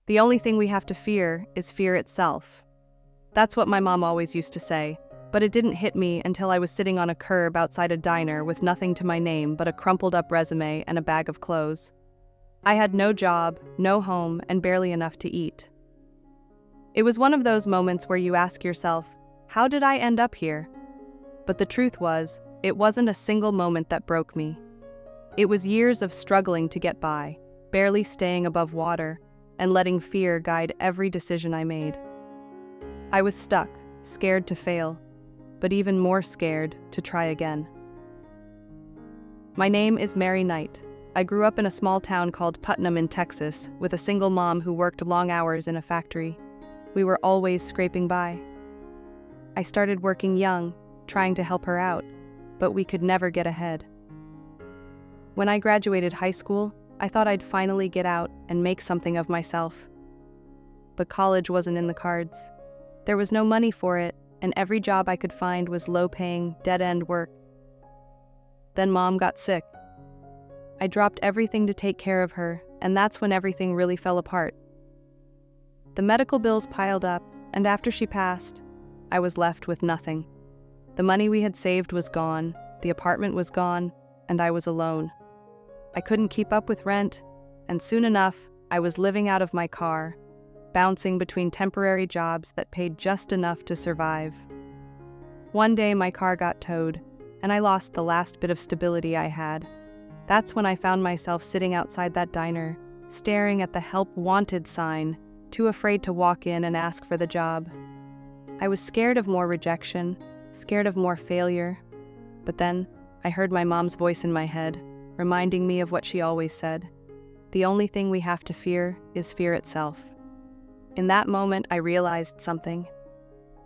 The only thing we have to fear is fear itself. That's what my mom always used to say, but it didn't hit me until I was sitting on a curb outside a diner with nothing to my name but a crumpled-up resume and a bag of clothes. I had no job, no home, and barely enough to eat. It was one of those moments where you ask yourself, how did I end up here? But the truth was, it wasn't a single moment that broke me. It was years of struggling to get by, barely staying above water, and letting fear guide every decision I made. I was stuck, scared to fail, but even more scared to try again. My name is Mary Knight. I grew up in a small town called Putnam in Texas with a single mom who worked long hours in a factory. We were always scraping by. I started working young, trying to help her out, but we could never get ahead. When I graduated high school, I thought I'd finally get out and make something of myself. But college wasn't in the cards. There was no money for it, and every job I could find was low-paying, dead-end work. Then Mom got sick. I dropped everything to take care of her, and that's when everything really fell apart. The medical bills piled up, and after she passed, I was left with nothing. The money we had saved was gone, the apartment was gone, and I was alone. I couldn't keep up with rent, and soon enough, I was living out of my car, bouncing between temporary jobs that paid just enough to survive. One day my car got towed, and I lost the last bit of stability I had. That's when I found myself sitting outside that diner, staring at the "Help Wanted" sign, too afraid to walk in and ask for the job. I was scared of more rejection, scared of more failure, but then I heard my mom's voice in my head, reminding me of what she always said. The only thing we have to fear is fear itself. In that moment, I realized something.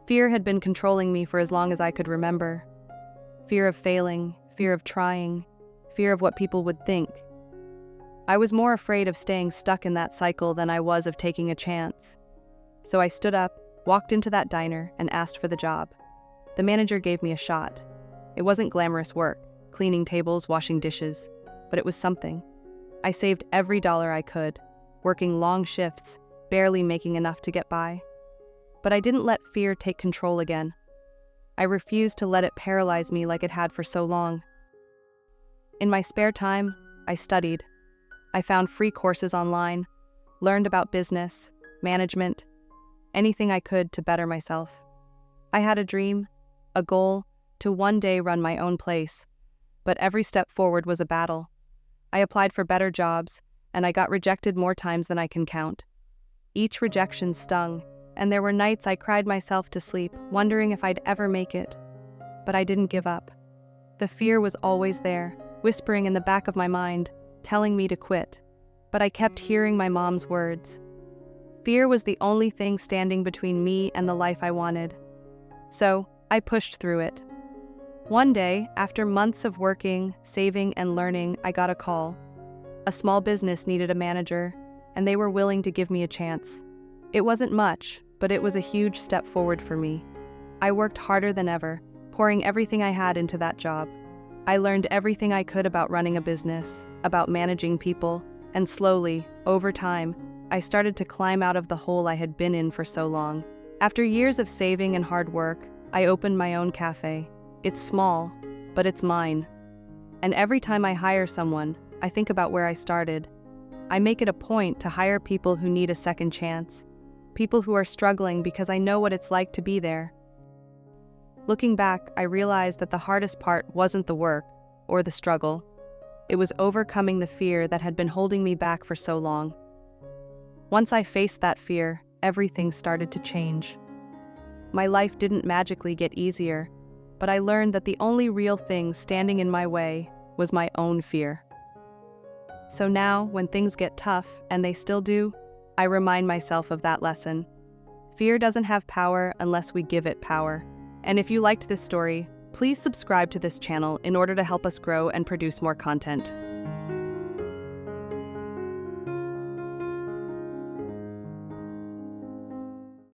Fear had been controlling me for as long as I could remember. Fear of failing, fear of trying, fear of what people would think. I was more afraid of staying stuck in that cycle than I was of taking a chance. So I stood up, walked into that diner, and asked for the job. The manager gave me a shot. It wasn't glamorous work, cleaning tables, washing dishes, but it was something. I saved every dollar I could, working long shifts, barely making enough to get by. But I didn't let fear take control again. I refused to let it paralyze me like it had for so long. In my spare time, I studied. I found free courses online, learned about business, management, anything I could to better myself. I had a dream, a goal, to one day run my own place, but every step forward was a battle. I applied for better jobs, and I got rejected more times than I can count. Each rejection stung, and there were nights I cried myself to sleep, wondering if I'd ever make it. But I didn't give up. The fear was always there, whispering in the back of my mind, telling me to quit. But I kept hearing my mom's words. Fear was the only thing standing between me and the life I wanted. So, I pushed through it. One day, after months of working, saving, and learning, I got a call. A small business needed a manager, and they were willing to give me a chance. It wasn't much, but it was a huge step forward for me. I worked harder than ever, pouring everything I had into that job. I learned everything I could about running a business, about managing people, and slowly, over time, I started to climb out of the hole I had been in for so long. After years of saving and hard work, I opened my own cafe. It's small, but it's mine. And every time I hire someone, I think about where I started. I make it a point to hire people who need a second chance, people who are struggling because I know what it's like to be there. Looking back, I realized that the hardest part wasn't the work or the struggle. It was overcoming the fear that had been holding me back for so long. Once I faced that fear, everything started to change. My life didn't magically get easier, but I learned that the only real thing standing in my way was my own fear. So now, when things get tough, and they still do, I remind myself of that lesson. Fear doesn't have power unless we give it power. And if you liked this story, please subscribe to this channel in order to help us grow and produce more content.